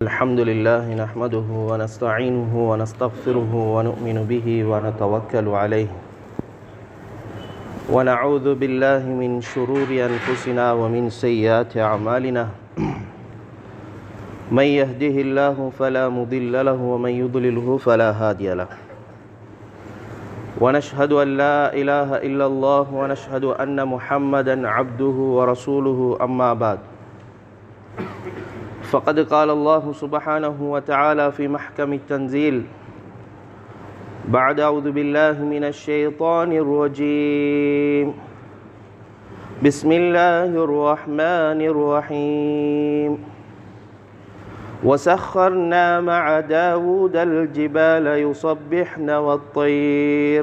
الحمد لله نحمده ونستعينه ونستغفره ونؤمن به ونتوكل عليه ونعوذ بالله من شرور أنفسنا ومن سيئات أعمالنا من يهده الله فلا مضل له ومن يضلله فلا هادي له ونشهد أن لا إله إلا الله ونشهد أن محمدا عبده ورسوله أما بعد فقد قال الله سبحانه وتعالى في محكم التنزيل بعد أعوذ بالله من الشيطان الرجيم بسم الله الرحمن الرحيم وسخرنا مع داود الجبال يصبحن والطير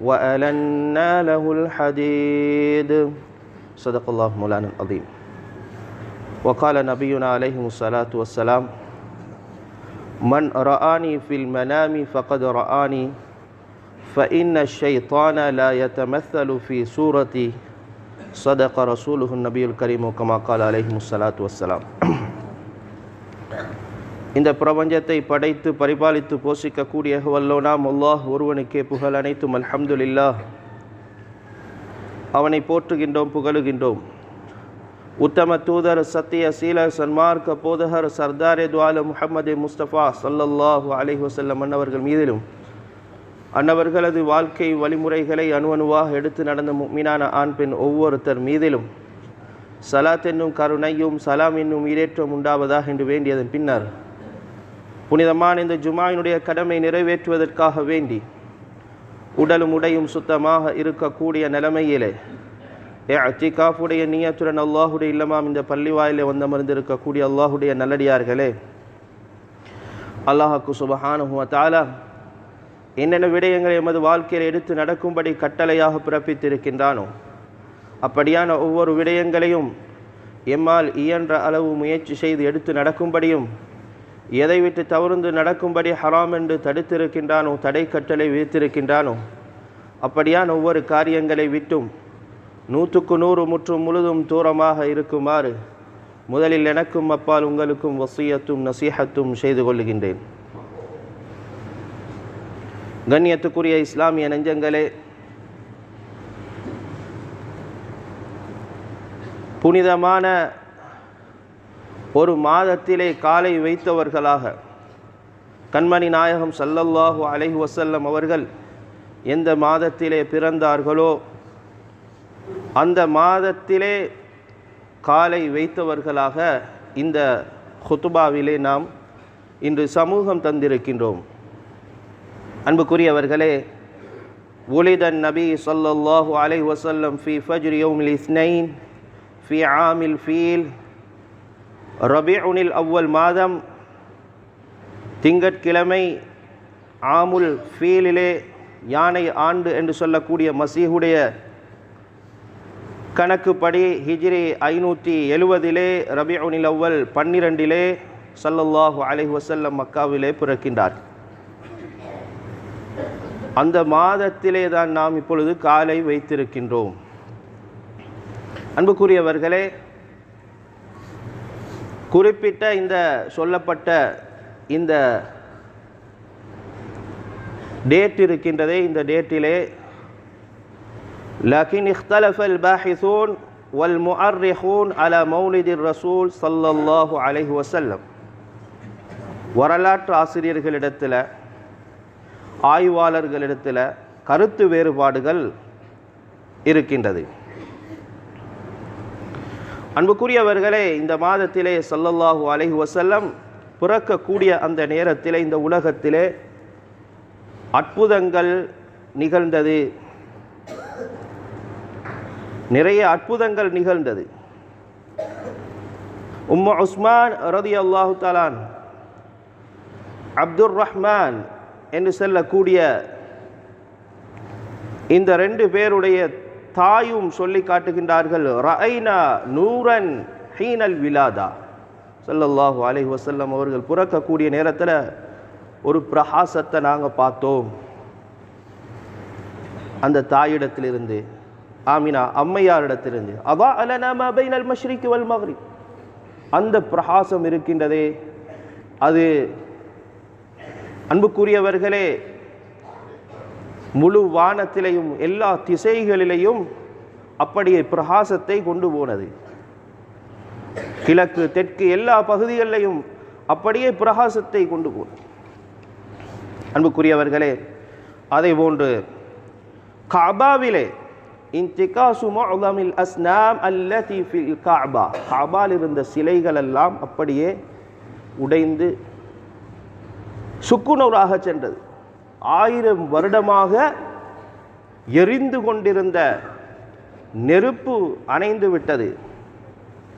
وألنا له الحديد صدق الله مولانا العظيم وقال نبينا عليه الصلاة والسلام من رآني في المنام فقد رآني فإن الشيطان لا يتمثل في صورتي صدق رسوله النبي الكريم كما قال عليه الصلاة والسلام. இந்த பிரபஞ்சத்தை படைத்து பரிபாலித்து போஷிக்கக்கூடிய வல்லோனாம் அல்லாஹ் ஒருவனுக்கே புகழ் அனைத்தும் அல்ஹம்துலில்லாஹ். அவனை போற்றுகின்றோம், புகழுகின்றோம். உத்தம தூதர், சத்திய சீல சன்மார்க்க போதகர், சர்தாரே துஆல முஹம்மது முஸ்தபா ஸல்லல்லாஹு அலைஹி வஸல்லம் அன்னவர்கள் மீதிலும் அன்னவர்களது வாழ்க்கை வழிமுறைகளை அணுவணுவாக எடுத்து நடந்த முஃமினான ஆண் பெண் ஒவ்வொருத்தர் மீதிலும் சலாத் என்னும் கருணையும் சலாம் என்னும் ஈடேற்றம் உண்டாவதாக என்று வேண்டியதன் பின்னர் புனிதமான இந்த ஜுமாயினுடைய கடமை நிறைவேற்றுவதற்காக வேண்டி உடலும் உடையும் சுத்தமாக இருக்கக்கூடிய நிலைமையிலே இஅ்திகாஃபுடைய நியத்துடன் அல்லாஹுடைய இல்லமாம் இந்த பள்ளிவாயிலே வந்தமர்ந்திருக்கக்கூடிய அல்லாஹுடைய நல்லடியார்களே, அல்லாஹ்வுக்கு சுப்ஹானஹு வ தஆலா என்னென்ன விடயங்களை எமது வாழ்க்கையில் எடுத்து நடக்கும்படி கட்டளையாக பிறப்பித்திருக்கின்றானோ அப்படியான ஒவ்வொரு விடயங்களையும் எம்மால் இயன்ற அளவு முயற்சி செய்து எடுத்து நடக்கும்படியும், எதை விட்டு தவிர்த்து நடக்கும்படி ஹராம் என்று தடுத்திருக்கின்றானோ, தடை கட்டளை விதித்திருக்கின்றானோ அப்படியான ஒவ்வொரு காரியங்களை விட்டும் 100% முற்றும் முழுதும் தூரமாக இருக்குமாறு முதலில் எனக்கும் அப்பால் உங்களுக்கும் வசியத்தும் நசீஹத்தும் செய்து கொள்ளுகின்றேன். கண்ணியத்துக்குரிய இஸ்லாமிய நெஞ்சங்களே, புனிதமான ஒரு மாதத்திலே காலை வைத்தவர்களாக கண்மணி நாயகம் ஸல்லல்லாஹு அலைஹி வஸல்லம் அவர்கள் எந்த மாதத்திலே பிறந்தார்களோ அந்த மாதத்திலே காலை வைத்தவர்களாக இந்த ஹுத்பாவிலே நாம் இன்று சமூகம் தந்திருக்கின்றோம். அன்புக்குரியவர்களே, உலிதன் நபி ஸல்லல்லாஹு அலைஹி வஸல்லம் ஃபி ஃபஜ்ர் யௌமில் இஸ்னைன் ஃபி ஆமில் ஃபீல் ரபீஉல் அவ்வல் மாதம் திங்கட்கிழமை ஆமுல் ஃபீலிலே யானை ஆண்டு என்று சொல்லக்கூடிய மசீஹுடைய கணக்குப்படி ஹிஜ்ரி 570 ரபீஉல் அவ்வல் 12 ஸல்லல்லாஹு அலைஹி வஸல்லம் மக்காவிலே பிறக்கின்றார். அந்த மாதத்திலே தான் நாம் இப்பொழுது காலை வைத்திருக்கின்றோம். அன்புக்குரியவர்களே, குறிப்பிட்ட இந்த சொல்லப்பட்ட இந்த டேட் இருக்கின்றதே, இந்த டேட்டிலே لكن اختلف الباحثون والمؤرخون على مولد الرسول صلى الله عليه وسلم. வரலாற்று ஆசிரியர்களிடத்தில், ஆய்வாளர்களிடத்தில் கருத்து வேறுபாடுகள் இருக்கின்றது. அன்புக்குரியவர்களே, இந்த மாதத்திலே ஸல்லல்லாஹு அலைஹி வஸல்லம் பிறக்கக்கூடிய அந்த நேரத்திலே இந்த உலகத்திலே அற்புதங்கள் நிகழ்ந்தது. நிறைய அற்புதங்கள் நிகழ்ந்தது. உம்மு உஸ்மான் ரலியல்லாஹு தஆலா அப்துர் ரஹ்மான் என்று சொல்லக்கூடிய இந்த 2 பேருடைய தாயும் சொல்லி காட்டுகின்றார்கள், ரஐனா நூரன் ஹீனல் விலாதா. ஸல்லல்லாஹு அலைஹி வஸல்லம் அவர்கள் பிறக்கக்கூடிய நேரத்தில் ஒரு பிரகாசத்தை நாங்கள் பார்த்தோம். அந்த தாயிடத்திலிருந்து, ஆமினா அம்மையாரிடத்திலிருந்து, அதா அலனா மா பைனல் மஷ்ரிக் வல் மக்ரிப், அந்த பிரகாசம் இருக்கின்றதே அது அன்புக்குரியவர்களே முழு வானத்திலேயும் எல்லா திசைகளிலேயும் அப்படியே பிரகாசத்தை கொண்டு போனது. கிழக்கு தெற்கு எல்லா பகுதிகளிலையும் அப்படியே பிரகாசத்தை கொண்டு போனது. அன்புக்குரியவர்களே, அதை போன்று கஅபாவிலே இன்திகாசு முஅலமில் அஸ்னாம் அல்லதி ஃபில் கஅபா, கஅபாவில் இருந்த சிலைகள் எல்லாம் அப்படியே உடைந்து சுக்குநூறாக சென்றது. 1000 வருடமாக எரிந்து கொண்டிருந்த நெருப்பு அணைந்து விட்டது.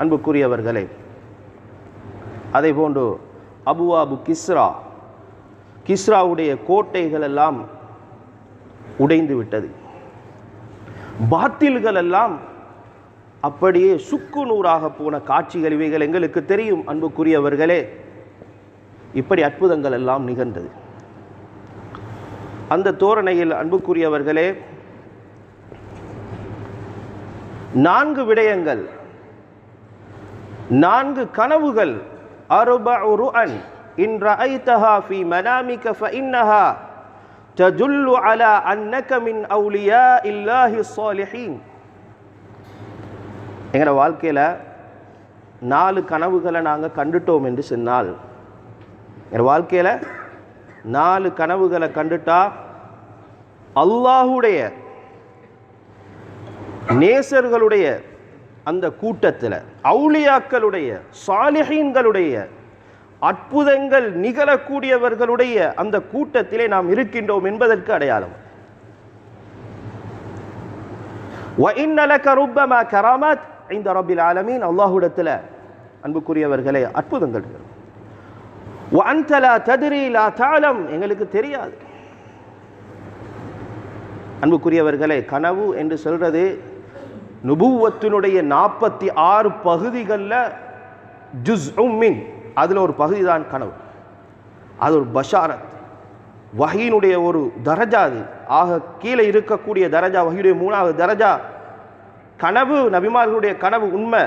அன்புக்குரியவர்களே, அதை போன்று அபுவாபு கிஸ்ராவுடைய கோட்டைகள் எல்லாம் உடைந்து விட்டது. பாத்தில்கள் எல்லாம் அப்படியே சுக்கு நூறாக போன காட்சிகள் இவைகள் எங்களுக்கு தெரியும். அன்புக்குரியவர்களே, இப்படி அற்புதங்கள் எல்லாம் நிகழ்ந்தது. அந்த தோரணையில் அன்புக்குரியவர்களே 4 விடயங்கள், 4 கனவுகள், அர்பஉ ருஅன் இன் ரஅய்தஹா ஃபீ மனாமிக ஃபஇன்னஹா ததுல்லு அலா அன்னக மின் அவுலியாஇல்லாஹி ஸாலிஹீன். எங்கட வாழ்க்கையில 4 கனவுகளை நாங்கள் கண்டுட்டோம் என்று சொன்னால், எங்கள் வாழ்க்கையில் 4 கனவுகளை கண்டுட்டா அல்லாஹுடைய நேசர்களுடைய அந்த கூட்டத்தில், அவுலியாக்களுடைய சாலிஹீன்களுடைய அற்புதங்கள் நிகழக்கூடியவர்களுடைய அந்த கூட்டத்திலே நாம் இருக்கின்றோம் என்பதற்கு அடையாளம். وَإِنَّ لَكَ رُبَّمَا كَرَامَاتٍ عِنْدَ رَبِّ الْعَالَمِينَ. அல்லாஹ்விடத்தில் அன்புக்குரியவர்களே அற்புதங்கள். وَأَنْتَ لَا تَدْرِي لَا تَعْلَمْ, எங்களுக்கு தெரியாது. அன்புக்குரியவர்களே, கனவு என்று சொல்றது நுபுவத்தினுடைய 46 பகுதிகளில் ஜுஸ்உம் மின், அதில் ஒரு பகுதி தான் கனவு. அது ஒரு பஷாரத், வஹீனுடைய ஒரு தரஜா. அது ஆக கீழே இருக்கக்கூடிய தரஜா, வஹீனுடைய 3வது தரஜா. கனவு, நபிமார்களுடைய கனவு உண்மை.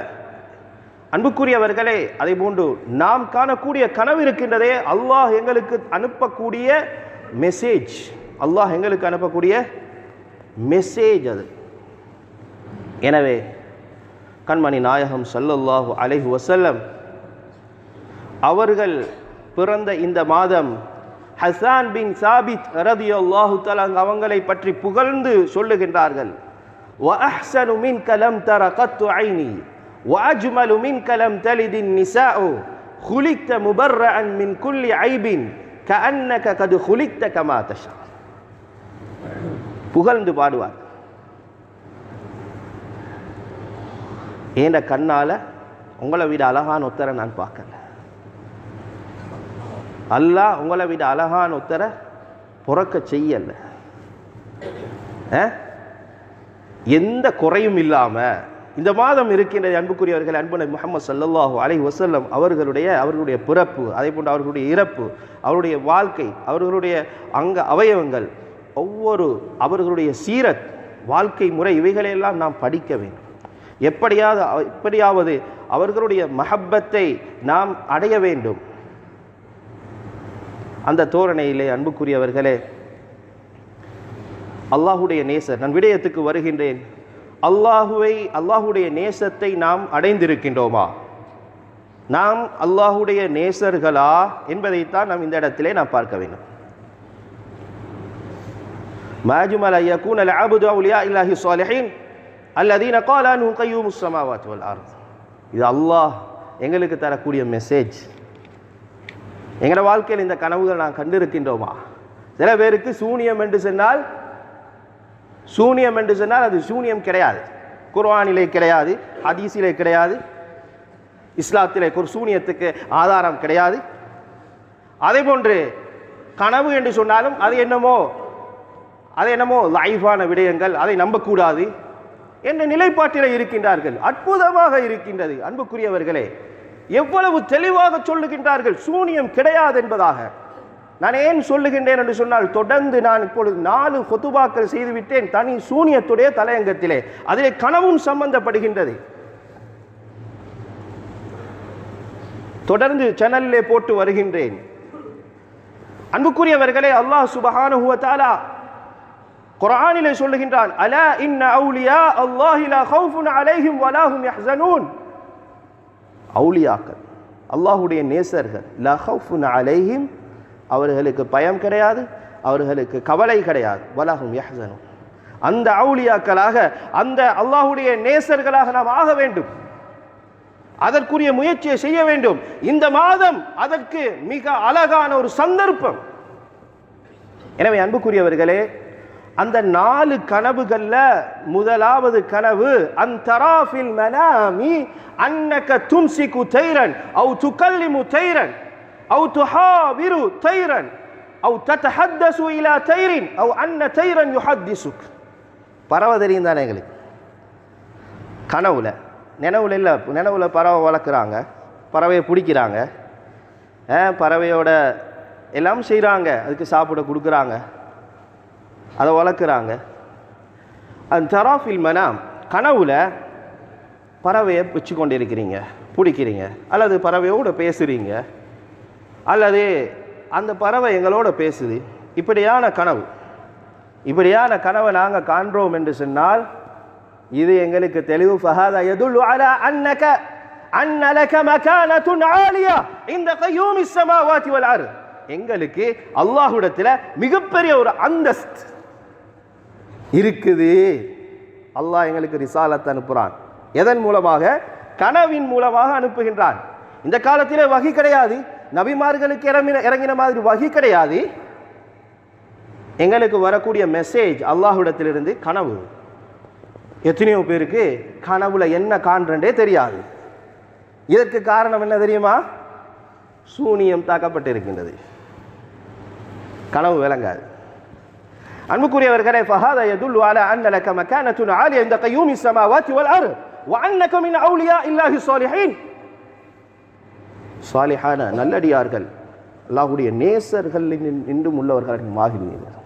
அன்புக்குரியவர்களே, அதை போன்று நாம் காணக்கூடிய கனவு இருக்கின்றதே, அல்லாஹ் எங்களுக்கு அனுப்பக்கூடிய மெசேஜ், அல்லாஹ் எங்களுக்கு அனுப்பக்கூடிய மெசேஜ் அது. எனவே கண்மணி நாயகம் ஸல்லல்லாஹு அலைஹி வஸல்லம் அவர்கள் பிறந்த இந்த மாதம் ஹஸான் பின் சாபித் ரலியல்லாஹு தஆலா அவங்களை பற்றி புகழ்ந்து சொல்லுகின்றார்கள். وَأَحْسَنُ مِنْكَ لَمْ تَرَ قَطُّ عَيْنِي وَأَجْمَلُ مِنْكَ لَمْ تَلِدِ النِّسَاءُ خُلِقْتَ مُبَرَّأً مِنْ كُلِّ عَيْبٍ كَأَنَّكَ قَدْ خُلِقْتَ كَمَا تَشَاءُ. புகழ்ந்து பாடுவார். ஏண்ட கண்ணால உங்களை விட அழகான ஒத்தரை நான் பார்க்கல. அல்லாஹ் உங்களை விட அழகான ஒத்தரை பிறக்க செய்யல. எந்த குறையும் இல்லாம இந்த மாதம் இருக்கின்ற அன்புக்குரியவர்கள், அன்பு நபி முஹம்மது ஸல்லல்லாஹு அலைஹி வஸல்லம் அவர்களுடைய பிறப்பு, அதே போன்று அவர்களுடைய இறப்பு, அவருடைய வாழ்க்கை, அவர்களுடைய அவயவங்கள், ஒவ்வொரு அவர்களுடைய சீரத், வாழ்க்கை முறை, இவைகளையெல்லாம் நாம் படிக்க வேண்டும். எப்படியாவது அவர்களுடைய மஹப்பத்தை நாம் அடைய வேண்டும். அந்த தோரணையிலே அன்புக்குரியவர்களே, அல்லாஹுடைய நேசர், நான் விடயத்துக்கு வருகின்றேன். அல்லாஹுடைய நேசத்தை நாம் அடைந்திருக்கின்றோமா? நாம் அல்லாஹுடைய நேசர்களா என்பதைத்தான் நாம் இந்த இடத்திலே நாம் பார்க்க வேண்டும். மாஜுமல் ஐயக்கூன் அல் அபுது அவுலியா இல்லாஹி ஸாலிஹீன் அல்லதீன கால அன்ஹும் கய்யூமுஸ் ஸமாவாத்தி வல் அர்த். இது அல்லாஹ் எங்களுக்கு தரக்கூடிய மெசேஜ். எங்களோட வாழ்க்கையில் இந்த கனவுகள் நான் கண்டிருக்கின்றோமா? சில பேருக்கு சூனியம் என்று சொன்னால் அது சூனியம் கிடையாது. குர்ஆனிலே கிடையாது, ஹதீஸிலே கிடையாது, இஸ்லாத்திலே ஒரு சூனியத்துக்கு ஆதாரம் கிடையாது. அதே போன்று கனவு என்று சொன்னாலும் அது என்னமோ லைஃபான விடயங்கள், அதை நம்பக்கூடாது என்ற நிலைப்பாட்டில் இருக்கின்றார்கள். அற்புதமாக இருக்கின்றது அன்புக்குரியவர்களே, எவ்வளவு தெளிவாக சொல்லுகின்றார்கள் சூனியம் கிடையாது என்பதாக. நான் ஏன் சொல்லுகின்றேன் என்று சொன்னால், தொடர்ந்து நான் இப்பொழுது 4 ஹுதுபாக்கள் செய்துவிட்டேன் தனி சூனியத்துடைய தலையங்கத்திலே. அதிலே கனவும் சம்பந்தப்படுகின்றது. தொடர்ந்து சேனலிலே போட்டு வருகின்றேன். அன்புக்குரியவர்களே, அல்லாஹ் சுப்ஹானஹு வ தஆலா குர்ஆனிலே சொல்லுகின்றான், அலா இன்ன அவுலியா அல்லாஹி லா கௌஃபுன் அலைஹிம் வலா ஹும் யஹ்ஸனூன். அவுலியாக்கள், அல்லாஹ்வுடைய நேசர்கள், லா கௌஃபுன் அலைஹிம், அவர்களுக்கு பயம் கிடையாது, அவர்களுக்கு கவலை கிடையாது, வலா ஹும் யஹ்ஸனூன். அந்த அவுலியாக்களாக, அந்த அல்லாஹ்வுடைய நேசர்களாக நாம் ஆக வேண்டும். அதற்குரிய முயற்சியை செய்ய வேண்டும். இந்த மாதம் அதற்கு மிக அழகான ஒரு சந்தர்ப்பம். எனவே அன்புக்குரியவர்களே, அந்த 4 கனவுகள்ல முதலாவது கனவு, அன்தராஃபில் மனாமி அன்னக தும்சிகு தைரன் அவ் துகல்லிமு தைரன் அவ் துஹாவிரு தைரன் அவ் ததஹத்தசு இலா தைரின் அவ் அன்ன தைரன் யுஹத்திசுக். பறவை தெரியும் தானே எங்களுக்கு? கனவுல, நினைவுல இல்லை. நினைவுல பறவை வளர்க்குறாங்க, பறவையை பிடிக்கிறாங்க, பறவையோட எல்லாம் செய்கிறாங்க, அதுக்கு சாப்பிட கொடுக்குறாங்க, அதை வளர்க்குறாங்க. அந்த தராஃபில் மனாம், கனவுல பறவையை வச்சு கொண்டு இருக்கிறீங்க, பிடிக்கிறீங்க, அல்லது பறவையோடு பேசுகிறீங்க, அல்லது அந்த பறவை எங்களோட பேசுது. இப்படியான கனவு, இப்படியான கனவை நாங்கள் காண்றோம் என்று சொன்னால் இது எங்களுக்கு தெளிவு. ஃபஹாதா யதுல்லு அலா அன்னக அன்ன லக மகானத்துன் ஆலியா இந்த கய்யூமிஸ் ஸமாவாதி வல் அர்த். எங்களுக்கு அல்லாஹ்விடத்தில் மிகப்பெரிய ஒரு அந்தஸ்து இருக்குது. அல்லாஹ் எங்களுக்கு ரிசாலத் அனுப்புகிறான். எதன் மூலமாக? கனவின் மூலமாக அனுப்புகின்றான். இந்த காலத்திலே வகி கிடையாது, நபிமார்களுக்கு இறங்கின மாதிரி வகி கிடையாது. எங்களுக்கு வரக்கூடிய மெசேஜ் அல்லாஹ்விடத்திலிருந்து கனவு. எத்தனையோ பேருக்கு கனவுல என்ன காண்றே தெரியாது. இதற்கு காரணம் என்ன தெரியுமா? சூனியம் தாக்கப்பட்டிருக்கின்றது, கனவு விளங்காது. அன்புக்குரியவர்களே, ஃபஹாதா யதுல்லு அலா அன்ன லக மகானத்துன் ஆலியா இந்த கய்யூமிஸ் ஸமாவாதி வல் அர்த் வ அன்னக மின் அவுலியா இல்லாஹி ஸாலிஹீன். சாலிஹான நல்லடியார்கள், அல்லாஹ்வுடைய நேசர்கள் இன்றும் உள்ளவர்கள் ஆகினீர்கள்.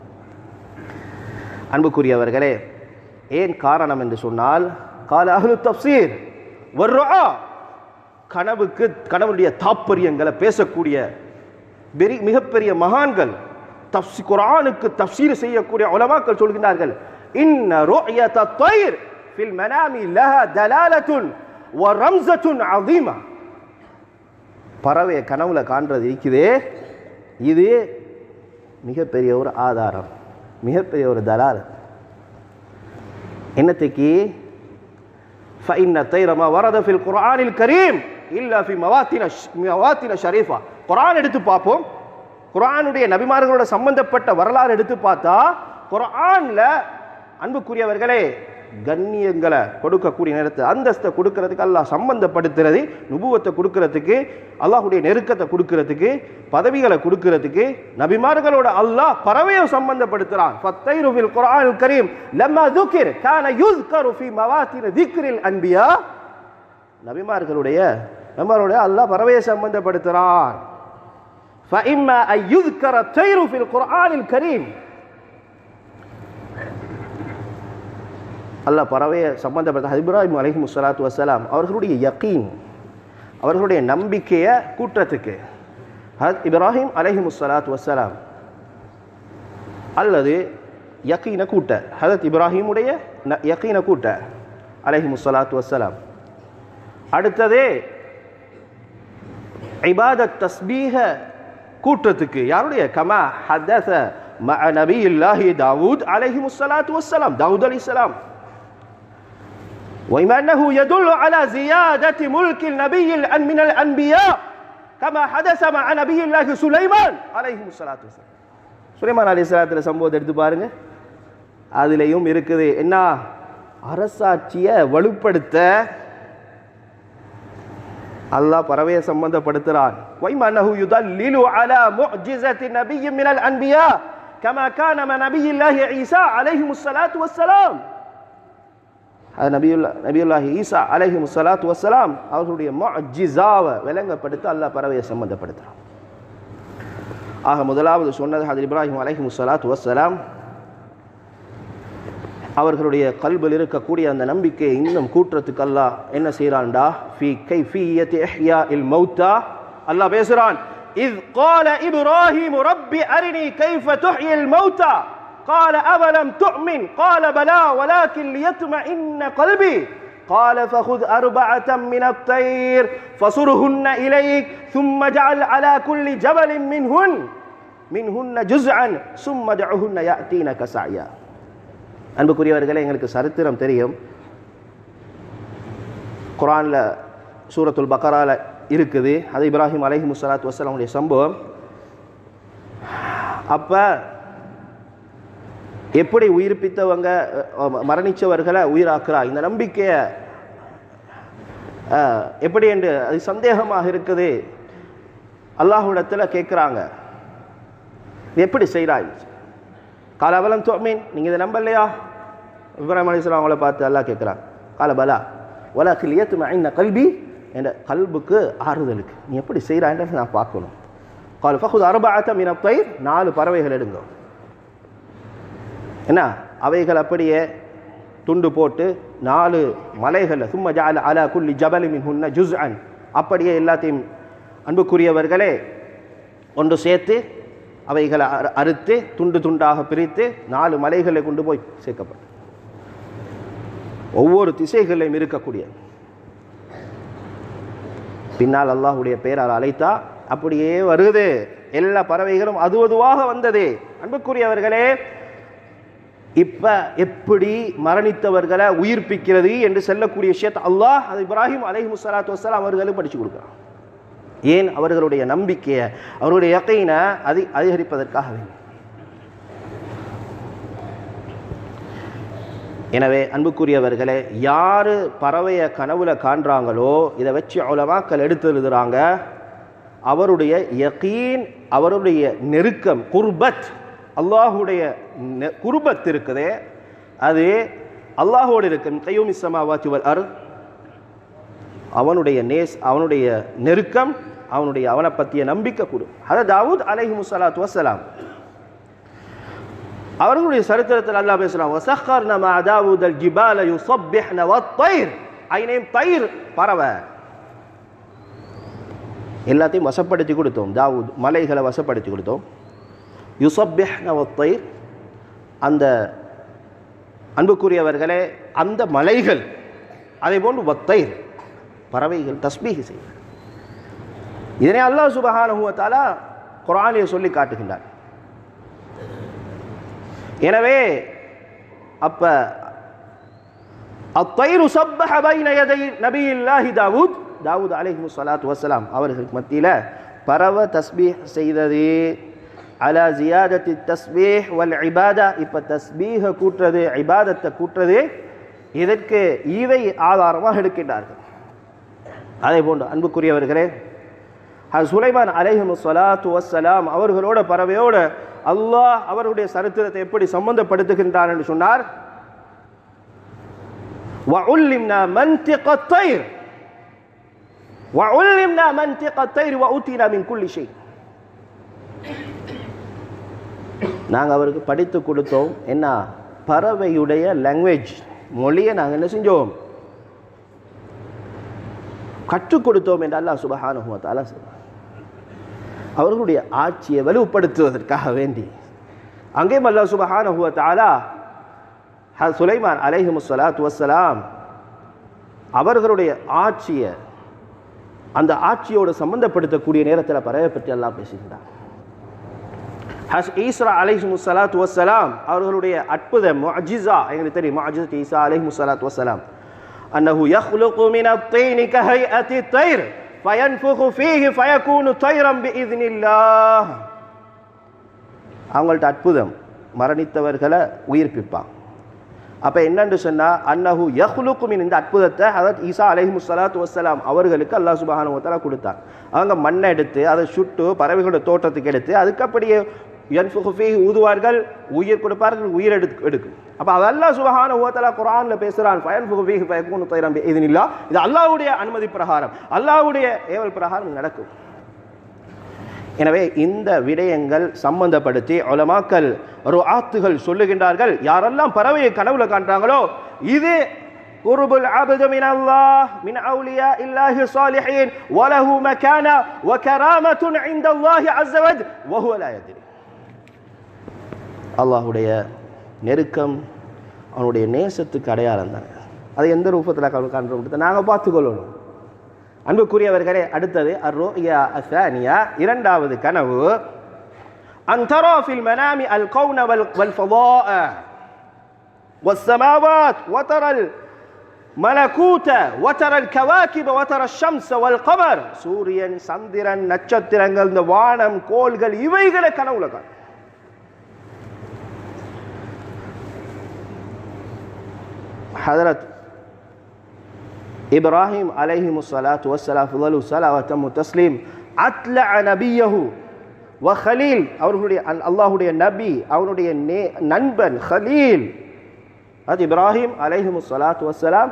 அன்புக்குரியவர்களே, ஏன் காரணம் என்று சொன்னால், கால அஹ்லு தஃப்சீர் வர்ருஆ, கனவுக்கு கனவுடைய தாற்பயங்களை பேசக்கூடிய மிகப்பெரிய மகான்கள், குர்ஆனுக்கு தஃப்சீர் செய்யக்கூடிய உலமாக்கள் சொல்கிறார்கள், இன்ன ருஅயத த்வைர் ஃபில் மனாமி லஹா தலாலத்துன் வ ரம்ஸத்துன் அஸீமா. பறவை கனவுல காண்றது இருக்குதே, இது மிகப்பெரிய ஒரு ஆதாரம், மிகப்பெரிய ஒரு தலாலத். என்னத்துக்கு? ஃபஇன்ன தைர மா வரத ஃபில் குர்ஆனில் கரீம் இல்லா ஃபி மவாத்தின ஷரீஃபா. குர்ஆன் எடுத்து பார்ப்போம், குர்ஆனுடைய நபிமார்களோட சம்பந்தப்பட்ட வரலாறு எடுத்து பார்த்தா, குர்ஆன்ல அன்புக்குரியவர்களே கண்ணியங்களை கொடுக்கக்கூடிய நேரத்தை, அந்தஸ்தை கொடுக்கறதுக்கு அல்லாஹ் சம்பந்தப்படுத்துறது, நுபுவத்தை கொடுக்கறதுக்கு, அல்லாஹ்வுடைய நெருக்கத்தை கொடுக்கறதுக்கு, பதவிகளை கொடுக்கறதுக்கு நபிமார்களோட அல்லாஹ் பறவையை சம்பந்தப்படுத்துறான். ஃபத்தைரு ஃபில் குர்ஆனில் கரீம் லம்மா ذுகிர் கான யுஸ்கரு ஃபீ மவாத்தின ذிக்ரில் அன்பியா. நபிமார்களுடைய அல்லாஹ் பறவையை சம்பந்தப்படுத்துறான். فإما أن يذكر الطير في القرآن الكريم. அல்லாஹ் பறவையை சம்பந்தப்பட்ட இப்ராஹிம் அலைஹிஸ்ஸலாத்து வஸ்ஸலாம் அவர்களுடைய யகீன், அவர்களுடைய நம்பிக்கையை கூற்றத்துக்கு இப்ராஹிம் அலைஹிஸ்ஸலாத்து வஸ்ஸலாம் அல்லது யகீன கூட்ட, ஹதரத் இப்ராஹிமுடைய யகீன கூட்ட அலைஹிஸ்ஸலாத்து வஸ்ஸலாம். அடுத்தது இபாதத் தஸ்பீஹ கூற்றத்துக்கு யாருடைய? கமா ஹதஸ மஅ நபியில்லாஹி தாவூத் அலைஹிஸ்ஸலாத்து வஸ்ஸலாம், தாவூத் அலைஹிஸ்ஸலாம். وإما أنه يدل على زيادة ملك النبي من الأنبياء كما حدث مع نبي الله سليمان عليه الصلاة والسلام. சுலைமான் அலைஹிஸ்ஸலாத்துல சம்பவத்தை எடுத்து பாருங்க, அதுலேயும் இருக்குது என்ன? அரசாட்சியை வலுப்படுத்த அல்லாஹ் பறவையை சம்பந்தப்படுத்துகிறான். وإما أنه يدلل على معجزة نبي من الأنبياء كما كان مع نبي الله عيسى عليه الصلاة والسلام. நபியுல்லாஹி ஈசா அலைஹிஸ்ஸலாத்து வஸ்ஸலாம் அவர்களுடைய முஅஜிஸாவை விளங்கப்படுத்த அல்லாஹ் பறவையை சம்பந்தப்படுத்துகிறான். ஆக முதலாவது சொன்னது ஹஜ்ரத் இப்ராஹிம் அலைஹிஸ்ஸலாத்து வஸ்ஸலாம் அவர்களுடைய கல்பில் இருக்கக்கூடிய அந்த நம்பிக்கையை இன்னும் கூற்றத்துக்கு அல்லாஹ் என்ன செய்கிறான்டா? ஃபீ கைஃபியத்தி இஹ்யாஇல் மௌத்தா அல்லாஹ் பேசுறான், இஸ் قال ابراهيم رب ارني كيف تحيي الموتى قال اولم تؤمن قال بلى ولكن ليطمئن قلبي قال فخذ أربعة من الطير فصرهن إليك ثم اجعل على كل جبل منهن جزءا ثم ادعهن يأتينك سعيا. அன்புக்குரியவர்களே, எங்களுக்கு சரித்திரம் தெரியும். குர்ஆன்ல சூரத்துல் பக்கரால இருக்குது. அது இப்ராஹிம் அலைஹிஸ்ஸலாத்து வஸ்ஸலாமுடைய சம்பவம். அப்ப எப்படி உயிர்ப்பித்தவங்க மரணிச்சவர்களை உயிராக்குறா, இந்த நம்பிக்கையை எப்படி என்று அது சந்தேகமாக இருக்குது. அல்லாஹ்விடத்தில் கேட்குறாங்க, எப்படி செய்கிறாய்? காலவலம் தோமீன், நீங்கள் இதை நம்பலையா? இப்ராஹிம் அலைஹிஸ்ஸலாம் அவங்கள பார்த்து அல்லாஹ் கேட்குறாங்க. கால பலா வலாக்கில் லியத்மஇன்ன கல்பி, என்ற கல்புக்கு ஆறுதலுக்கு நீ எப்படி செய்கிறாய்ன்றதை நான் பார்க்கணும். கால ஃபகுத் அர்பஅத மின தைர், 4 பறவைகள் எடுங்க. என்ன, அவைகள் அப்படியே துண்டு போட்டு 4 மலைகளில் சும்ம ஜஅல அலா குல்லி ஜபலி மின்ஹுன்ன ஜுஸ்அன், அப்படியே எல்லாத்தையும் அன்புக்குரியவர்களே ஒன்று சேர்த்து அவைகளை அறுத்து துண்டு துண்டாக பிரித்து 4 மலைகளை கொண்டு போய் சேர்க்கப்படும். ஒவ்வொரு திசைகளிலும் இருக்கக்கூடிய பின்னால் அல்லாஹ்வுடைய பெயரால் அழைத்தா அப்படியே வருது. எல்லா பறவைகளும் அதுவாக வந்தது. அன்புக்குரியவர்களே, இப்ப எப்படி மரணித்தவர்களை உயிர்ப்பிக்கிறது என்று சொல்லக்கூடிய விஷயத்தை அல்லாஹ் அது இப்ராஹிம் அலைஹிஸ்ஸலாத்து வஸ்ஸலாம் அவர்களுக்கு படிச்சு கொடுக்கிறான். ஏன்? அவர்களுடைய நம்பிக்கையை, அவருடைய யகீனை அதிகரிப்பதற்காக. எனவே அன்புக்குரியவர்களே, யாரு பறவையை கனவுல காண்றாங்களோ இதை வச்சு உலமாக்கள் எடுத்து எழுதுறாங்க, அவருடைய யகீன், அவருடைய நெருக்கம், குர்பத், அல்லாஹுடைய குர்பத் இருக்குதே, அது அல்லாஹோடு இருக்கும். கையூமி ஸமாவாத்தி வல் அர்த், அவனுடைய அவனுடைய நெருக்கம், அவனை பற்றிய நம்பிக்கை கூடும். அது தாவூத் அலைஹிஸ்ஸலாத்து வஸ்ஸலாம் அவர்களுடைய சரித்திரத்தில் அல்லாஹ் பேசுறான், வஸக்கர்னா மஅ தாவூதல் ஜிபால யுஸப்பிஹ்ன வத்-தைர், ஐனையும் தைர் பறவை எல்லாத்தையும் வசப்படுத்தி கொடுத்தோம். தாவூத் மலைகளை வசப்படுத்தி கொடுத்தோம். யுஸப்பிஹ்ன வத்-தைர், அந்த அன்புக்குரியவர்களே அந்த மலைகள் அதே போன்று வத்-தைர் பறவைகள் தஸ்பீஹ் செய்யும். இதனை அல்லாஹ் சுப்ஹானஹு வ தஆலா குர்ஆனிலே சொல்லி காட்டுகின்றார். எனவே அப்ப அத்-தைரு ஸப்பஹ பைன யதை நபியில்லாஹி தாவூத் அலைஹிஸ்ஸலாத்து வஸ்ஸலாம் அவர்களுக்கு மத்தியில் பறவை தஸ்பீஹ் செய்தது. அலா ஜியாதத்தி தஸ்பீஹ் வல் இபாதா, இப்போ தஸ்பீஹ கூட்டுறது, இபாதத்தை கூட்டுறது, இதற்கு இவை ஆதாரமாக எடுக்கின்றார்கள். அதே போன்று அன்புக்குரியவர்களே, சுலைமான் அலைஹிஸ்ஸலாத்து வஸ்ஸலாம் அவர்களோட பறவையோட அல்லாஹ் அவருடைய சரித்திரத்தை எப்படி சம்பந்தப்படுத்துகின்றான் என்று சொன்னார், வஉல்லிம்னா மன்திகத் தைர் வஉல்லிம்னா மன்திகத் தைர் வஊதினா மின் குல்லி ஷை, நாங்கள் அவருக்கு படித்து கொடுத்தோம். என்ன? பறவையுடைய லாங்குவேஜ், மொழியை நாங்கள் என்ன செஞ்சோம்? கற்றுக் கொடுத்தோம் என்று அல்லாஹ் சுப்ஹானஹு வ தஆலா சொல்றார். அவர்களுடைய ஆட்சியை வலுப்படுத்துவதற்காக வேண்டி அங்கேயும் அல்லாஹ் சுப்ஹானஹு வ தஆலா சுலைமான் அலைஹிஸ்ஸலாத்து வஸ்ஸலாம் அவர்களுடைய ஆட்சியை, அந்த ஆட்சியோடு சம்பந்தப்படுத்தக்கூடிய நேரத்தில் பறவை பற்றி அல்லாஹ் பேசுகின்றார். ஈசா அலைஹிஸ்ஸலாத்து வஸ்ஸலாம் அவர்களுடைய அற்புத முஅஜிஸா எங்களுக்கு தெரியும். முஅஜிஸத் ஈசா அலைஹிஸ்ஸலாத்து வஸ்ஸலாம் அன்னஹு யக்லுகு மினத் தீனி கஹைஅத்தி தைர் ஃபயன்ஃபுகு ஃபீஹி ஃபயகூனு தைரம் பிஇذنில்லாஹ். அவங்கள்ட்ட அற்புதம், மரணித்தவர்களை உயிர்ப்பிப்பான். அப்போ என்னன்னு சொன்னால் அன்னஹு யக்லுகு மின், இந்த அற்புதத்தை ஹதரத் ஈசா அலைஹிஸ்ஸலாத்து வஸ்ஸலாம் அவர்களுக்கு அல்லாஹ் சுப்ஹானஹு வ தஆலா கொடுத்தார். அவங்க மண்ணை எடுத்து அதை சுட்டு பறவைகளோட தோட்டத்துக்கு எடுத்து அதுக்கு அப்படியே யன்ஃபுகு ஃபீஹி ஊதுவார்கள், உயிர் கொடுப்பார்கள், உயிர் எடுக்கும். அப்போ அது அல்லாஹ் சுப்ஹானஹு வ தஆலா குர்ஆனில் பேசுகிறான், ஃபயன்ஃபுகு ஃபீஹி ஃபயகூனு தைரம் பிஇذنில்லாஹ். இது அல்லாஹ்வுடைய அனுமதி பிரகாரம், அல்லாஹ்வுடைய ஏவல் பிரகாரம் நடக்கும். எனவே இந்த விடயங்கள் சம்பந்தப்படுத்தி உலமாக்கள் ருஆத்துகள் சொல்லுகின்றார்கள், யாரெல்லாம் பறவையை கனவுல காண்றாங்களோ இது قرب العبد من الله من أولياء الله الصالحين وله مكانة وكرامة عند الله عز وجل وهو لا يدري. அல்லாஹ்வுடைய நெருக்கம் அவனுடைய நேசத்துக்கு அடையாளம் தான். அதை எந்த ரூபத்தில் காண்றோம் நாங்கள் பார்த்துக்கொள்ளணும். அன்புக்குரியவர்களே, அடுத்தது அர்-ருயா அஸ்ஸானியா, இரண்டாவது கனவு. அன் தரா ஃபில் மனாமி அல் கௌன வல் ஃபதாஅ வஸ்ஸமாவாத் வதரல் மலகூத வதரல் கவாகிப வதரல் ஷம்ஸ வல் கமர், சூரியன், சந்திரன், நட்சத்திரங்கள், இந்த வானம், கோள்கள், இவைகளை கனவுல காண. ஹதரத் இப்ராஹிம் அலைஹிமு ஸலாத்து வஸ்ஸலாம் ஃபضلு ஸலவாத்தும் தஸ்லீம் அத்லஅ நபியஹு வ கலீல், அவர்களுடைய அல்லாஹ்வுடைய நபி, அவருடைய நண்பன் கலீல் அது இப்ராஹிம் அலைஹிமு ஸலாத்து வஸ்ஸலாம்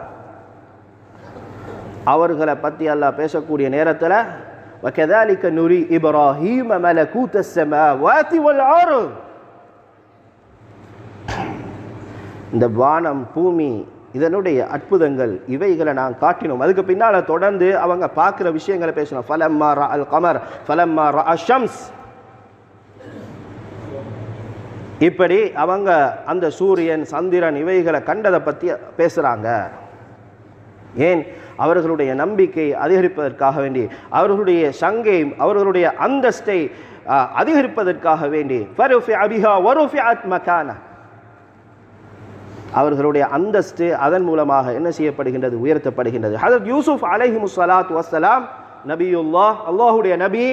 அவர்களை பற்றி அல்லாஹ் பேசக்கூடிய நேரத்தில் وَكَذَلِكَ نُرِي إِبْرَاهِيمَ مَلَكُوتَ السَّمَاوَاتِ وَالْأَرْضِ, இந்த வானம், பூமி, இதனுடைய அற்புதங்கள், இவைகளை நான் காட்டினோம். அதுக்கு பின்னால் தொடர்ந்து அவங்க பார்க்குற விஷயங்களை பேசணும். ஃபலம்மா ரஅல் கமர் ஃபலம்மா ரஅ ஷம்ஸ், இப்படி அவங்க அந்த சூரியன், சந்திரன், இவைகளை கண்டதை பற்றி பேசுகிறாங்க. ஏன்? அவர்களுடைய நம்பிக்கை அதிகரிப்பதற்காக வேண்டி, அவர்களுடைய சங்கை, அவர்களுடைய அந்தஸ்தை அதிகரிப்பதற்காக வேண்டி, ஃபருஃபிஅ பிஹா வருஃபிஅத் மகானா, அவர்களுடைய அந்தஸ்து அதன் மூலமாக என்ன செய்யப்படுகின்றது? உயர்த்தப்படுகின்றது. ஹஜ்ரத் யூசுப் அலைஹிமு ஸலாத்து வஸ்ஸலாம் நபியுல்லாஹ், அல்லாஹ்வுடைய நபி,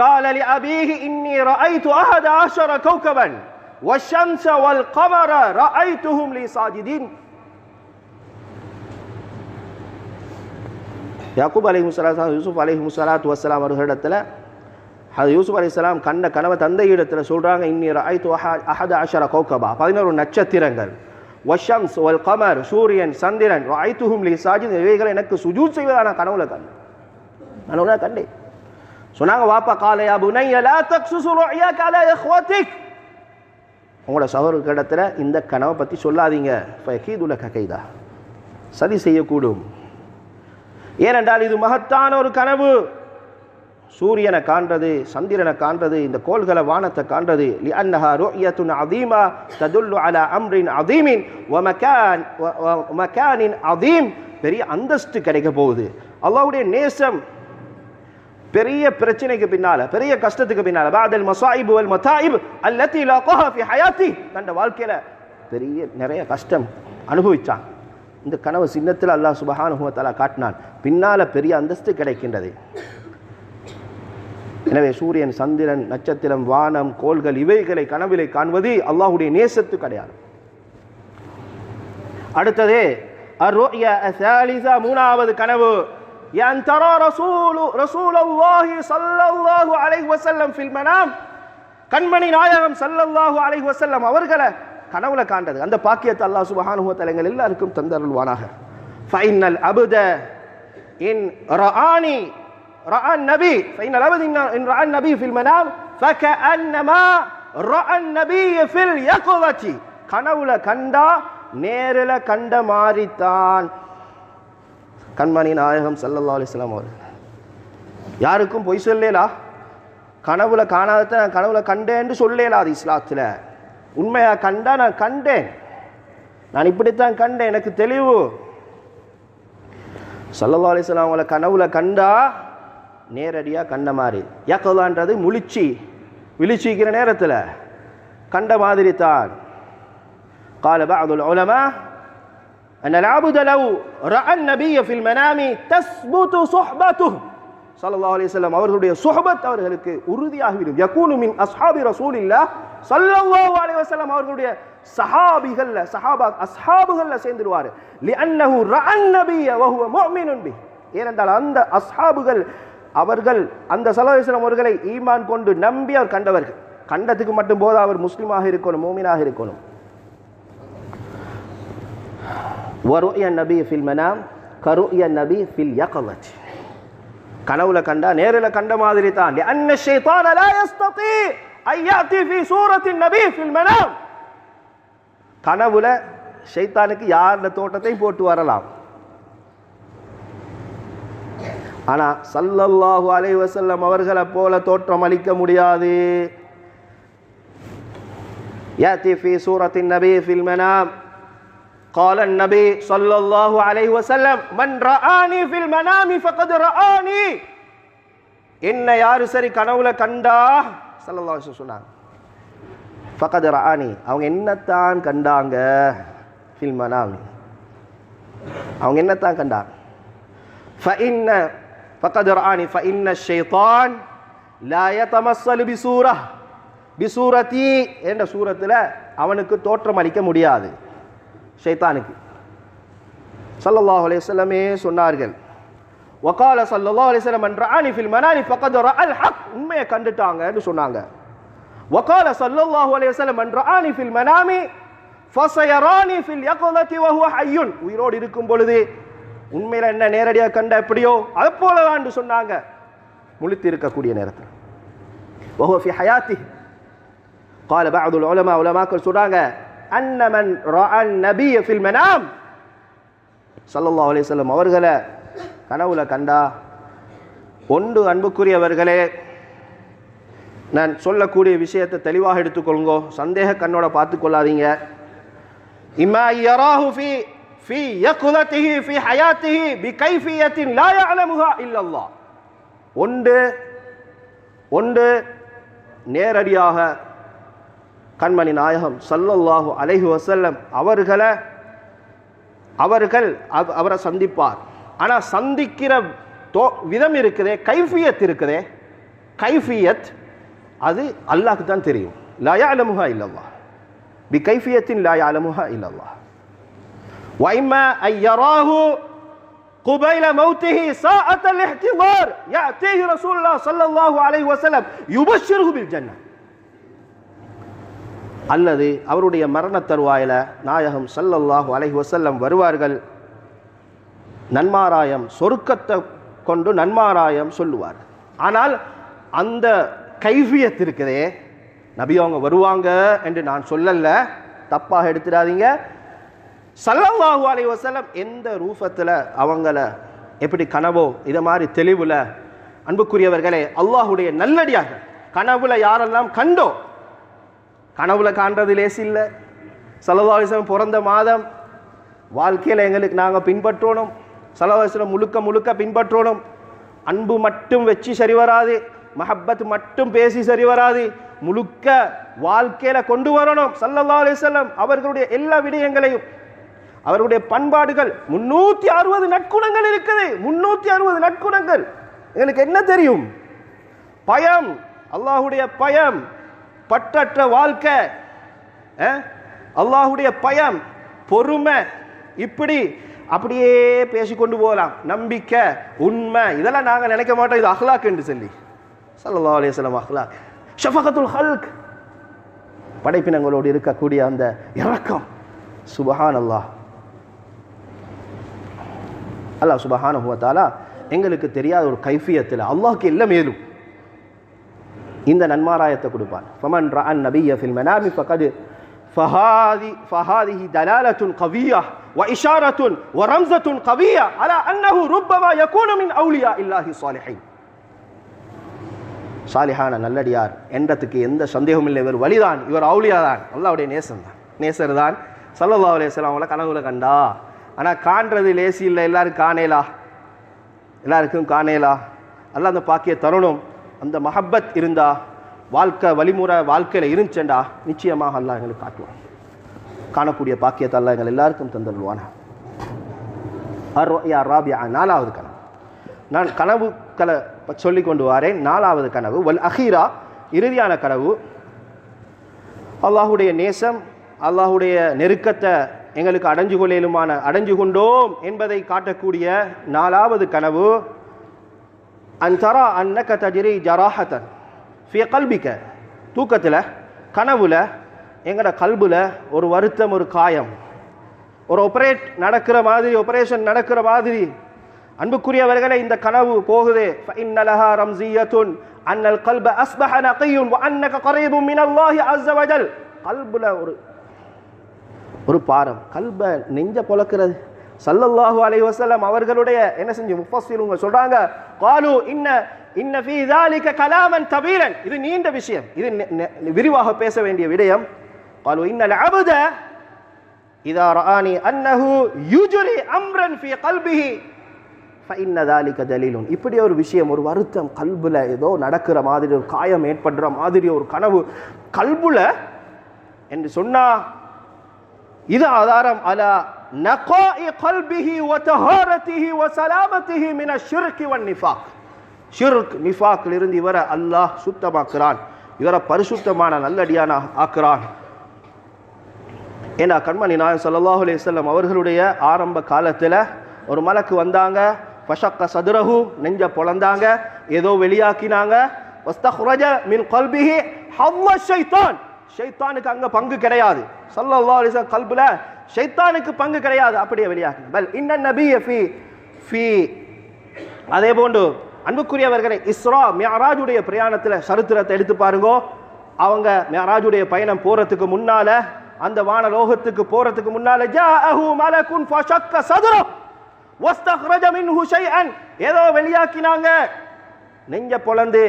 قال لأبيه إني رأيت 11 كوكبا والشمس والقمر رأيتهم لي ساجدين. யாக்கூப் அலைஹிஸ்ஸலாம் யூசுப் அலைஹிஸ்ஸலாத்து வஸ்ஸலாம் அவர்களிடத்தில் யூசுப் அலைஹிஸ்ஸலாம் கண்ட கனவை தந்தையிடத்தில் சொல்கிறாங்க. இன்னி ரஅய்து 11 கௌகபா, 11 நட்சத்திரங்கள், வஷம்ஸ் வல் கமர், சூரியன், சந்திரன், ரஅய்துஹும் லி சாஜித், இவைகளை எனக்கு சுஜூத் செய்வதான கனவுல கண்டேன். சொன்னாங்க வாப்பா, கால யா புனைய லா தக்ஸுஸு ருஅயாக அலா இஹ்வதிக், உங்களோட சகோதரர்களிடத்தில் இந்த கனவை பற்றி சொல்லாதீங்க. ஃபயகீது லக கைதா, சதி செய்யக்கூடும். ஏனென்றால் இது மகத்தான ஒரு கனவு. சூரியனை காண்றது, சந்திரனை காண்றது, இந்த கோள்களை, வானத்தை காண்றது. லிஅன்னஹா ருஅயத்துன் அதீமா ததுல்லு அலா அம்ரின் அதீமின் வ மகானின் அதீம், பெரிய அந்தஸ்து கிடைக்க போகுது. அல்லாஹ்வுடைய நேசம் பெரிய பிரச்சனைக்கு பின்னால, பெரிய கஷ்டத்துக்கு பின்னால, பாதல் மசாயிப் வல் மதாயிப் அல்லதி லaqaha fi ஹயாத்தி, தன் வாழ்க்கையில பெரிய நிறைய கஷ்டம் அனுபவிச்சான். இந்த கனவு சின்னத்தில் அல்லாஹ் சுப்ஹானஹு வ தஆலா காட்டினான். பின்னால பெரிய அந்தஸ்து கிடைக்கின்றது. எனவே சூரியன், சந்திரன், நட்சத்திரம், வானம், கோள்கள், இவைகளை கனவிலை காண்பது அல்லாஹ்வுடைய நேசத்துக்கு அடையாளம். அடுத்தது அர்-ருயா அஸ்-சாலிஸா, மூணாவது கனவு. யன் தரா ரசூலுல்லாஹி ஸல்லல்லாஹு அலைஹி வஸல்லம் ஃபில் மனாம், கண்மணி நாயகம் ஸல்லல்லாஹு அலைஹி வஸல்லம் அவர்களை கனவுல காண்டது. அந்த பாக்கியத்தை அல்லாஹ் சுப்ஹானஹு வ தஆலா எங்கள் எல்லாருக்கும் தந்தருள்வானாக. ஃபைனல் அபுத இன் ரஆனி رأى النبي فإن العبد إن رأى النبي في المنام فكأنما رأى النبي في اليقظة, கனவுல கண்டா நேரில கண்ட மாறித்தான் கண்மணி நாயகம் ஸல்லல்லாஹு அலைஹி வஸல்லம் அவர்கள். யாருக்கும் பொய் சொல்லலா, கனவுல காணாதத நான் கனவுல கண்டேன்னு சொல்லலா. அது இஸ்லாத்துல உண்மையா கண்டா நான் கண்டேன், நான் இப்படித்தான் கண்டேன், எனக்கு தெளிவு. ஸல்லல்லாஹு அலைஹி வஸல்லம் அவங்கள கனவுல கண்டா நேரடியாக கண்ட மாதிரி. யக்லான்றது முழிச்சி விழிச்சிக்கிற நேரத்தில் கண்ட மாதிரி தான். قال بعض العلماء أن العبد لو رأى النبي في المنام تثبت صحبته ஸல்லல்லாஹு அலைஹி வஸல்லம் அவர்களுடைய சுஹபத் அவர்களுக்கு உறுதியாகிவிடும். யகூனு மின் அஸ்ஹாபி ரசூலில்லாஹ் ஸல்லல்லாஹு அலைஹி வஸல்லம் அவர்களுடைய சஹாபிகள்ல அஸ்ஹாபுகள்ல சேர்ந்துடுவார். லிஅன்னஹு ரஅன் நபிய வஹுவ முஃமினுன் பிஹி, ஏனென்றால் அந்த அஸ்ஹாபுகள் அவர்கள் அந்த ஸல்லல்லாஹு அலைஹி வஸல்லம் அவர்களை ஈமான் கொண்டு நம்பி அவர் கண்டவர்கள். கண்டத்துக்கு மட்டும் போது அவர் முஸ்லிமாக இருக்கணும், மூமினாக இருக்கணும். வருய நபி ஃபில் மனாம் கருய நபி ஃபில் யக்லத், கனவுல கண்டா நேரில் கண்ட மாதிரி தான். لأن الشيطان لا يستطيع أن يأتي في سورة النبي في المنام, கனவுல ஷைத்தானுக்கு யாருடைய தோட்டத்தையும் போட்டு வரலாம். ஆனால் ஸல்லல்லாஹு அலைஹி வஸல்லம் அவர்களை போல தோற்றம் அளிக்க முடியாது. يأتي في سورة النبي في المنام قال النبي صلى الله عليه وسلم من رآني في المنام فقد رآني. என்ன யாரு சரி கனவுல கண்டா ஸல்லல்லாஹு அலைஹி வஸல்லம் சொன்னாங்க, ஃபகத் ரஆனி, அவங்க என்னத்தான் கண்டாங்க, ஃபில் மனாமி, அவங்க என்னத்தான் கண்டாங்க. ஃபஇன்ன ஃபகத் ரஆனி ஃபஇன்ன ஷைத்தான் லா யதமஸ்ஸலு பிசூரதி என்ற சூரத்தில் அவனுக்கு தோற்றம் அளிக்க முடியாது ஷைத்தானுக்கு. ஸல்லல்லாஹு அலைஹி வஸல்லமே சொன்னார்கள், வகால ஸல்லல்லாஹு அலைஹி வஸல்லம் மன் ரஆனி ஃபில் மனாமி ஃபகத் ரஅல் ஹக், உண்மையை கண்டுட்டாங்கன்னு சொன்னாங்க. வகால ஸல்லல்லாஹு அலைஹி வஸல்லம் மன் ரஆனி ஃபில் மனாமி ஃபஸயரானி ஃபில் யக்லதி வஹுவ ஹய்யுன், உயிரோடு இருக்கும் பொழுது உண்மையில என்ன நேரடியாக கண்ட எப்படியோ அது போலதான் சொன்னாங்க முழித்து இருக்கக்கூடிய நேரத்தில். வஹுவ ஃபி ஹயாத்தி قال بعض العلماء உலமாக்கள் சொல்றாங்க அன்ன மன் ரஅ النبي في المنام ஸல்லல்லாஹு அலைஹி வஸல்லம் அவர்களை கனவுல கண்டா, ஒன்று அன்புக்குரியவர்களே, நான் சொல்லக்கூடிய விஷயத்தை தெளிவாக எடுத்துக்கொள்ளுங்கோ, சந்தேக கண்ணோட பார்த்து கொள்ளாதீங்க. இம்மா யராஹு ஃபி யக்லதிஹி ஃபி ஹயாத்திஹி பிகைஃபியத்தின் லா யஅலமுஹா இல்லல்லாஹ், ஒன்று நேரடியாக கண்மணி நாயகம் ஸல்லல்லாஹு அலைஹி வஸல்லம் அவரை சந்திப்பார். ஆனால் சந்திக்கிற விதம் இருக்குதே, கைஃபியத் இருக்குதே, கைஃபியத் அது அல்லாஹ்க்கு தான் தெரியும். லா யஅலமுஹா இல்லல்லாஹ், பிகைஃபியத்தின் லா யஅலமுஹா இல்லல்லாஹ். வ இம்மா அன் யராஹு قبيل موته ساعة الاحتضار يأتيه رسول الله صلى الله عليه وسلم يبشره بالجنة, அல்லது அவருடைய மரண தருவாயில நாயகம் ஸல்லல்லாஹு அலைஹி வஸல்லம் வருவார்கள், நன்மாராயம் சொர்க்கத்தை கொண்டு நன்மாராயம் சொல்லுவார். ஆனால் அந்த கைஃபியத் இருக்குதே, நபி அவங்க வருவாங்க என்று நான் சொல்லல, தப்பாக எடுத்துடாதீங்க. ஸல்லல்லாஹு அலைஹி வஸல்லம் எந்த ரூபத்தில் அவங்கள எப்படி கனவோ இதை மாதிரி தெளிவில், அன்புக்குரியவர்களே, அல்லாஹுடைய நல்லடியார்கள் கனவுல யாரெல்லாம் கண்டோ, கனவுல காண்றது லேசி இல்லை. ஸல்லல்லாஹு அலைஹி வஸல்லம் பிறந்த மாதம் வாழ்க்கையில் எங்களுக்கு நாங்கள் பின்பற்றணும், ஸல்லல்லாஹு அலைஹி வஸல்லம் முழுக்க பின்பற்றணும். அன்பு மட்டும் வச்சு சரி வராது, மஹப்பத் மட்டும் பேசி சரி வராது, முழுக்க வாழ்க்கையில் கொண்டு வரணும். ஸல்லல்லாஹு அலைஹி வஸல்லம் அவர்களுடைய எல்லா விடயங்களையும், அவருடைய பண்பாடுகள் 360 நற்குணங்கள் இருக்குது. 360 நற்குணங்கள் எங்களுக்கு என்ன தெரியும்? பயம், அல்லாஹுடைய பயம், பற்றற்ற வாழ்க்கை, அல்லாஹுடைய பயம், பொறுமை, இப்படி அப்படியே பேசிக்கொண்டு போகலாம். நம்பிக்கை, உண்மை, இதெல்லாம் நாங்கள் நினைக்க மாட்டோம் இது அஹ்லாக் என்று சொல்லி. ஸல்லல்லாஹு அலைஹி வஸல்லம் அஹ்லாக், ஷஃபகத்துல் ஹல்க், படைப்பினங்களோடு இருக்கக்கூடிய அந்த இரக்கம். சுப்ஹானல்லாஹ், அல்லாஹ் சுப்ஹானஹு வ தஆலா எங்களுக்கு தெரியாத ஒரு கைஃபியத்தில் அல்லாஹ்க்கு எல்லாம் மேலும் இந்த நன்மாராயத்தை கொடுப்பான். ஃபமன் ரஅ நபிய ஃபில் மனாமி ஃபகத் ஃபஹாதிஹி தலாலத்துன் கவிய்யா வ இஷாரத்துன் வ ரம்ஸத்துன் கவிய்யா அலா அன்னஹு ருப்பமா யகூனு மின் அவுலியா இல்லாஹி ஸாலிஹீன். சாலிஹான நல்லடியார் என்றதுக்கு எந்த சந்தேகமும் இல்லை. இவர் வலிதான், இவர் அவுலியா தான், அல்லாஹ்வுடைய நேசர் தான். ஸல்லல்லாஹு அலைஹி வஸல்லம் அவங்கள கனவுல கண்டா. ஆனால் காண்றது லேசி இல்லை, எல்லாருக்கும் காணேலா. அல்லாஹ் அந்த பாக்கிய தருணம், அந்த மஹப்பத் இருந்தா, வாழ்க்கை வழிமுறை வாழ்க்கையில் இருந்துச்சேண்டா, நிச்சயமாக அல்லாஹ் எங்களுக்கு காட்டுவான். காணக்கூடிய பாக்கியத்தை அல்லாஹ் எங்கள் எல்லாருக்கும் தந்துடுவான். அர்-ருயா ராபியா, 4வது கனவு. நான் கனவுக்களை சொல்லி கொண்டு வரேன். 4வது கனவு வல் அஹீரா, இறுதியான கனவு. அல்லாஹுடைய நேசம், அல்லாஹுடைய நெருக்கத்தை எங்களுக்கு அடைஞ்சு கொண்டோம் என்பதை காட்டக்கூடிய 4வது கனவு. அன்தரா அன்னக தஜ்ரி ஜராஹத்தன் ஃபி கல்பிக, தூக்கத்தில் கனவுல எங்களோட கல்புல ஒரு வருத்தம், ஒரு காயம், ஒரு ஆபரேஷன் நடக்கிற மாதிரி. அன்புக்குரியவர்களே, இந்த கனவு போகுது. ஃபஇன்ன லஹா ரம்ஸியத்துன் அன்னல் கல்ப அஸ்பஹ நகியுன் வ அன்னக கரீபும் மினல்லாஹி அஸ்ஸ வஜல். கல்புல ஒரு பாரம், கல்ப நெஞ்ச பொளக்கிறது. ஸல்லல்லாஹு அலைஹி வஸல்லம் அவர்களுடைய என்ன செஞ்சு முஃபஸ்ஸிருங்க சொல்றாங்க, காலு இன்ன ஃபீ ذلك கலாமன் தபீலன், இது நீண்ட விஷயம், இது விரிவாக பேச வேண்டிய விடயம். காலு இன்னல் அப்த இதா ரஆனி அன்னஹு யுஜ்ரி அம்ரன் ஃபீ கல்பிஹி ஃபஇன்ன ذلك தலீலுன். இப்படி ஒரு விஷயம், ஒரு வருத்தம் கல்புல ஏதோ நடக்கிற மாதிரி, ஒரு காயம் ஏற்படுற மாதிரி ஒரு கனவு கல்புல என்று சொன்னா இது ஆதாரம் அலா நகாஇ கல்பிஹி வ தஹாரத்திஹி வ ஸலாமத்திஹி மின ஷிர்க் வ நிஃபாக். ஷிர்க் நிஃபாக்ல இருந்து இவரை அல்லாஹ் சுத்தமாக்குறான், இவரை பரிசுத்தமான நல்லடியான ஆக்குறான். ஏன்னா கண்மணி நாயகம் ஸல்லல்லாஹு அலைஹி வஸல்லம் அவர்களுடைய ஆரம்ப காலத்தில் ஒரு மலக்கு வந்தாங்க, ஃபஷக்க சதுரஹு, நெஞ்ச பொளந்தாங்க, ஏதோ வெளியாக்கினாங்க. வஸ்தஹ்ரஜ மின் கல்பிஹி ஹவ்வ ஷைத்தான், ஷைத்தானுக்கு அங்கே பங்கு கிடையாது. ஸல்லல்லாஹு அலைஹி வஸல்லம் கல்புல ஷைத்தானுக்கு பங்கு கிடையாது, அப்படியே வெளியாக்கி. பல் இன்ன நபிய ஃபி அதே போன்று அன்புக்குரியவர்களை இஸ்ரா மிஅராஜுடைய பிரயாணத்தில் சரித்திரத்தை எடுத்து பாருங்கோ. அவங்க மிஅராஜுடைய பயணம் போறதுக்கு முன்னால, அந்த வானலோகத்துக்கு போறதுக்கு முன்னால ஜாஅஹு மலகுன் ஃபஷக்க சதுர வஸ்தஹ்ரஜ மின்ஹு ஷைஅன், ஏதோ வெளியாக்கினாங்க நெஞ்ச பொளந்து.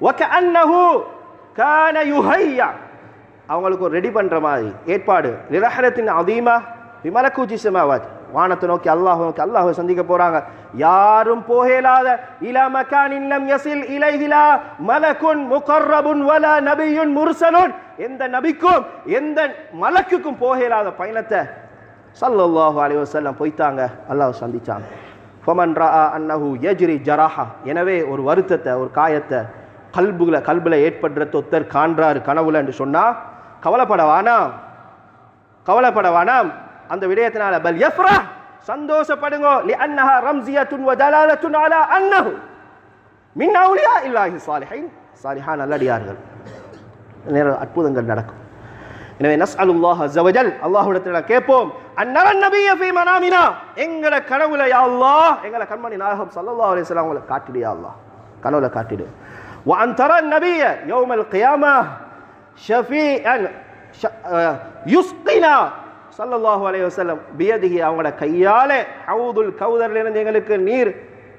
வகஅன்னஹு கான யுஹய்யா, அவங்களுக்கு ஒரு ரெடி பண்ற மாதிரி ஏற்பாடு. லிரஹலத்தின் அதீமா விமலக்கூச்சி சமாவாத், வானத்தை நோக்கி அல்லாஹ்வை சந்திக்க போறாங்க. யாரும் போகலாத இலா மகானின் லம் யஸில் இலைஹிலா மலகுன் முகர்ரபுன் வலா நபியுன் முர்சலுன், எந்த நபிக்கும் எந்த மலக்குக்கும் போகலாத பயணத்தை ஸல்லல்லாஹு அலைஹி வஸல்லம் போய்த்தாங்க, அல்லாஹ் சந்திச்சாங்க. ஃபமன் ரஆ அன்னஹு யஜ்ரி ஜராஹா, எனவே ஒரு வருத்தத்தை ஒரு காயத்தை கல்புல ஏற்படுற தொத்தர் காண்றாரு கனவுல என்று சொன்னா கவலைப்படவானாம் அந்த விடயத்தினால. பல் யஃப்ரஹ், சந்தோஷப்படுங்க. லிஅன்னஹா ரம்ஸியத்துன் வ தலாலத்துன் அலா அன்னஹு மின் அவுலியா இல்லாஹி ஸாலிஹீன், ஸாலிஹான நல்லடியார்கள் அற்புதங்கள் நடக்கும். எனவே நஸ்அலுல்லாஹ் அஸ்ஸ வஜல், அல்லாஹ்விடத்தில் கேட்போம், அன்னரன் நபிய ஃபீ மனாமினா, எங்கட கனவுல யா அல்லாஹ் எங்கட கண்மணி நாயகம் ஸல்லல்லாஹு அலைஹி வஸல்லம் அவங்களை காட்டிடு யா அல்லாஹ், கனவுல காட்டிடு. வ அன் தரன் நபிய யௌமல் கியாமா ஷஃபீஅன் யுஸ்கினா ஸல்லல்லாஹு அலைஹி வஸல்லம் பியதிஹி, அவங்களோட கையாலே ஹவுதுல் கௌதர்ல இருந்து எங்களுக்கு நீர்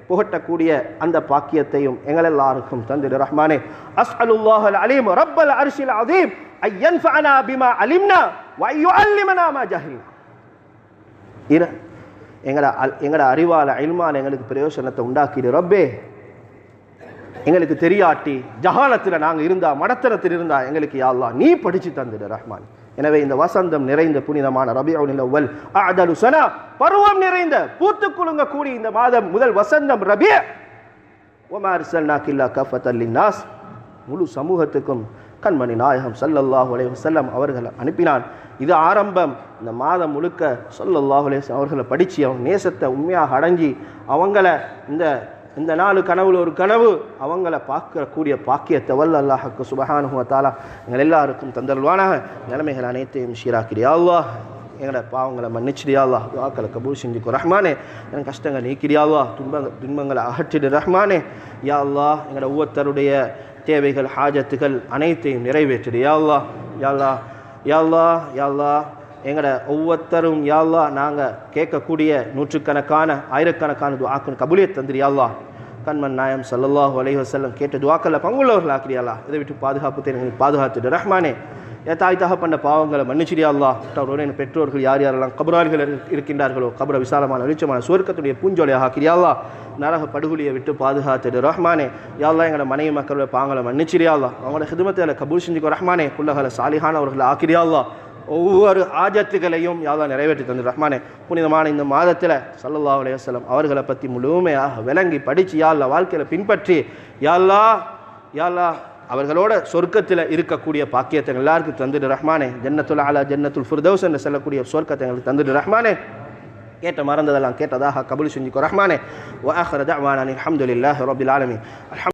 புகட்டக்கூடிய அந்த பாக்கியத்தையும் எங்கள் எல்லாருக்கும் தந்திடு ரஹ்மானே. அஸ்அலுல்லாஹல் அலீம் ரப்பல் அர்ஷில் அதீம் ஐயன்ஃபஅனா பிமா அலிம்னா வ யுஅல்லிமனா மா ஜஹில்னா. எங்கட அறிவால இல்மால எங்களுக்கு பிரயோஜனத்தை உண்டாக்கிடு ரப்பே. எங்களுக்கு தெரியாட்டி ஜஹாலத்தில் நாங்கள் இருந்தா, மடத்தனத்தில் இருந்தா எங்களுக்கு யா அல்லாஹ் நீ படிச்சு தந்திடு ரஹ்மான். எனவே இந்த வசந்தம் நிறைந்த புனிதமான ரபியுல் அவ்வல் அஅதலு ஸனா, பருவம் நிறைந்த பூத்து குலுங்க கூடிய இந்த மாதம் முதல் வசந்தம் ரபி. வமா அர்ஸல்னாக இல்லா கஃபத்தல் லின்னாஸ், முழு சமூகத்துக்கும் கண்மணி நாயகம் ஸல்லல்லாஹு அலைஹி வஸல்லம் அவர்களை அனுப்பினான். இது ஆரம்பம். இந்த மாதம் முழுக்க ஸல்லல்லாஹு அலைஹி வஸல்லம் அவர்களை படித்து அவங்க நேசத்தை உண்மையாக அடைஞ்சி அவங்கள இந்த நாலு கனவுல ஒரு கனவு அவங்கள பார்க்கக்கூடிய பாக்கியத்தை வல்ல அல்லாஹ்க்கு சுப்ஹானஹு வ தஆலா எங்கள் எல்லாருக்கும் தந்தருள்வானாக. நிலைமைகள் அனைத்தையும் சீராக்கிறியா அல்லாஹ், எங்களோட பாவங்களை மன்னிச்சிடியா அல்லாஹ், துஆக்களை கபூல் செஞ்சுக்கோ ரஹ்மானே. என் கஷ்டங்கள் நீக்கிறியா அல்லாஹ், துன்பங்களை அகற்றிடு ரஹ்மானே. யா அல்லாஹ் எங்களோட ஒவ்வொருத்தருடைய தேவைகள் ஹாஜத்துகள் அனைத்தையும் நிறைவேற்றிடு யா அல்லாஹ். யா அல்லாஹ் யா அல்லாஹ் யா அல்லாஹ் எங்களோட ஒவ்வொருத்தரும் யா அல்லாஹ் நாங்கள் கேட்கக்கூடிய நூற்றுக்கணக்கான ஆயிரக்கணக்கான துஆக்கள் கபூலியத் தந்திரியா அல்லாஹ். கண்மன் நாயம் ஸல்லல்லாஹு அலைஹி வஸல்லம் கேட்ட துஆக்களை பங்குள்ளவர்கள் ஆக்கிறியா அல்லாஹ். இதை விட்டு பாதுகாப்பு எங்களுக்கு பாதுகாத்துடு ரஹ்மானே. என் தாய் தகப்பண்ட பாவங்களை மன்னிச்சிடியா அல்லாஹ். என் பெற்றோர்கள் யார் யாரெல்லாம் கபரார்கள் இருக்கின்றார்களோ கபர விசாலமான வெளிச்சமான சுவர்க்கத்துடைய பூஞ்சோலையாக ஆக்கிறியா அல்லாஹ். நரக படுகொலியை விட்டு பாதுகாத்துடு ரஹ்மானே. யா அல்லாஹ் எங்களோட மனைவி மக்களுடைய பாவங்களை மன்னிச்சிடியா அல்லாஹ். அவங்களோட ஹிதமத்தில் கபூல் செஞ்சுக்கோ ரஹ்மானே. குல்லஹல சாலிஹான அவர்களை ஆக்கிறியா அல்லாஹ். ஒவ்வொரு ஆஜத்துகளையும் யா அல்லாஹ் நிறைவேற்றி தந்து ரஹ்மானே. புனிதமான இந்த மாதத்தில் ஸல்லல்லாஹு அலைஹி வஸல்லம் அவர்களை பற்றி முழுமையாக விளங்கி படித்து யா அல்லாஹ் வாழ்க்கையில் பின்பற்றி யா அல்லாஹ் அவர்களோட சொர்க்கத்தில் இருக்கக்கூடிய பாக்கியத்தை எல்லாருக்கும் தந்துடு ரஹ்மானே. ஜன்னத்துல் ஆலா ஜன்னத்துல் ஃபிர்தௌஸ் என்று சொல்லக்கூடிய சொர்க்கத்தை எங்களுக்கு தந்துடு ரஹ்மானே. கேட்ட மறந்ததெல்லாம் கேட்டதாக கபூல் செஞ்சுக்கோ ரஹ்மானே. வ ஆகிரு தஅவானா அல்ஹம்துலில்லாஹி ரப்பில் ஆலமீன்.